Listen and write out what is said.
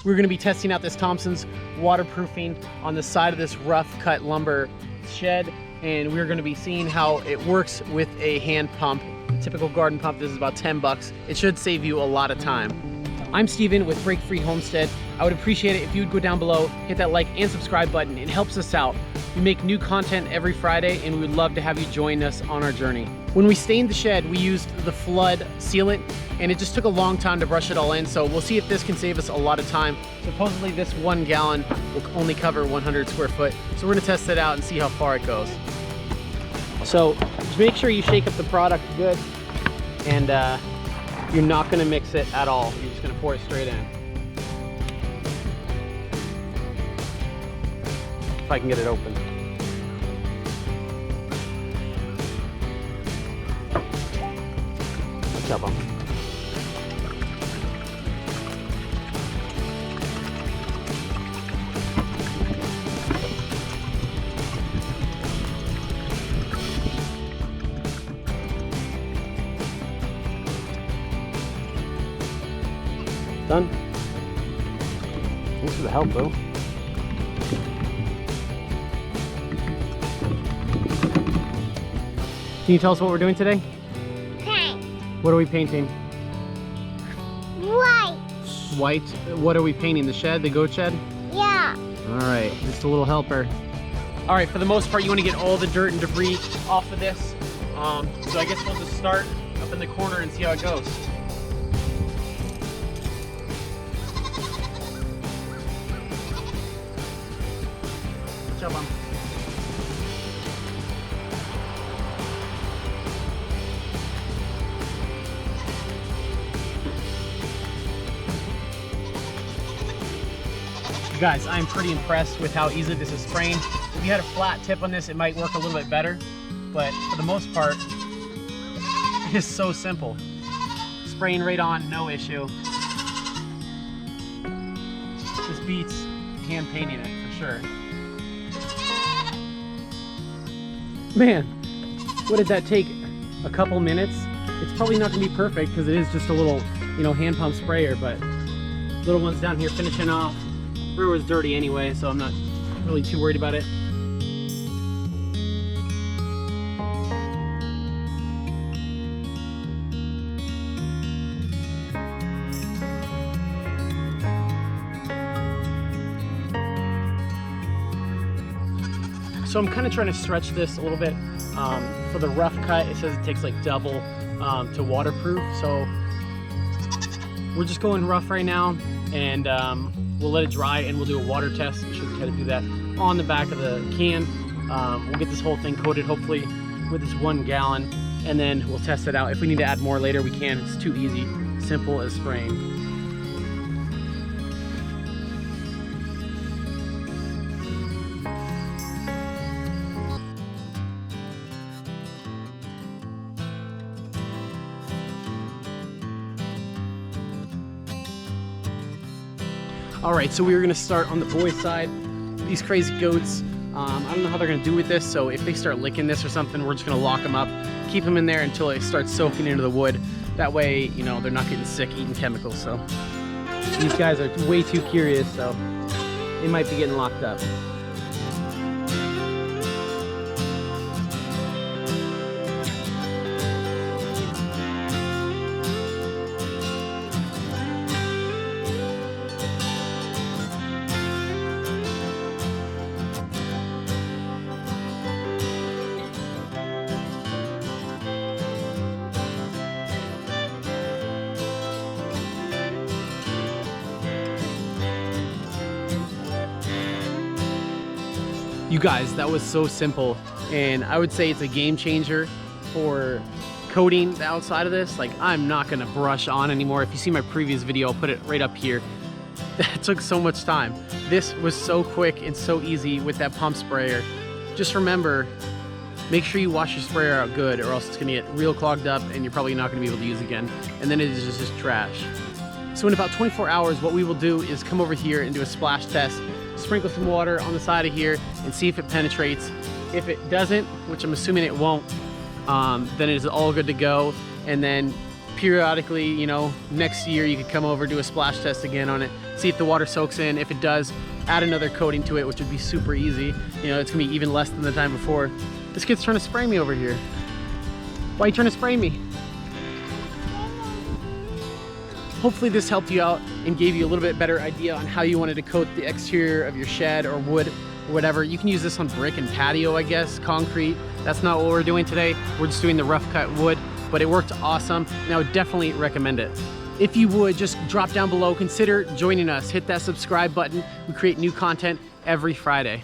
We're gonna be testing out this Thompson's waterproofing on the side of this rough cut lumber shed, and we're gonna be seeing how it works with a hand pump. A typical garden pump, this is about 10 bucks. It should save you a lot of time. I'm Steven with Break Free Homestead. I would appreciate it if you would go down below, hit that like and subscribe button. It helps us out. We make new content every Friday, and we would love to have you join us on our journey. When we stained the shed, we used the flood sealant, and it just took a long time to brush it all in, so we'll see if this can save us a lot of time. Supposedly this 1 gallon will only cover 100 square foot, so we're gonna test it out and see how far it goes. So just make sure you shake up the product good, and you're not gonna mix it at all. You're just gonna pour it straight in. If I can get it open. What's up, Done? Thanks for the help, though. Can you tell us what we're doing today? Paint. What are we painting? White. White. What are we painting? The shed? The goat shed? Yeah. All right, just a little helper. All right, for the most part, you want to get all the dirt and debris off of this. So I guess we'll just start up in the corner and see how it goes. Good job, Mom. Guys, I'm pretty impressed with how easily this is spraying. If you had a flat tip on this, it might work a little bit better, but for the most part, it is so simple. Spraying right on, no issue. This beats hand painting it for sure. Man, what did that take? A couple minutes? It's probably not gonna be perfect because it is just a little, hand pump sprayer, but little one's down here finishing off. Brewer was dirty anyway, so I'm not really too worried about it. So I'm kind of trying to stretch this a little bit. For the rough cut, it says it takes like double to waterproof. So we're just going rough right now, and we'll let it dry and we'll do a water test. I'm sure we kind of do that on the back of the can. We'll get this whole thing coated hopefully with this 1 gallon, and then we'll test it out. If we need to add more later, we can. It's too easy, simple as spraying. All right, so we were gonna start on the boys' side. These crazy goats, I don't know how they're gonna do with this, so if they start licking this or something, we're just gonna lock them up, keep them in there until they start soaking into the wood. That way, they're not getting sick eating chemicals. So these guys are way too curious, so they might be getting locked up. You guys, that was so simple, and I would say it's a game changer for coating the outside of this. Like, I'm not gonna brush on anymore. If you see my previous video, I'll put it right up here. That took so much time. This was so quick and so easy with that pump sprayer. Just remember, make sure you wash your sprayer out good, or else it's gonna get real clogged up and you're probably not gonna be able to use it again, and then it is just trash. So in about 24 hours, what we will do is come over here and do a splash test, sprinkle some water on the side of here and see if it penetrates. If it doesn't, which I'm assuming it won't, then it is all good to go. And then periodically, next year you could come over, do a splash test again on it, see if the water soaks in. If it does, add another coating to it, which would be super easy. You know, it's gonna be even less than the time before. This kid's trying to spray me over here. Why are you trying to spray me? Hopefully this helped you out and gave you a little bit better idea on how you wanted to coat the exterior of your shed or wood or whatever. You can use this on brick and patio, I guess, concrete. That's not what we're doing today. We're just doing the rough cut wood, but it worked awesome and I would definitely recommend it. If you would, just drop down below, consider joining us, hit that subscribe button. We create new content every Friday.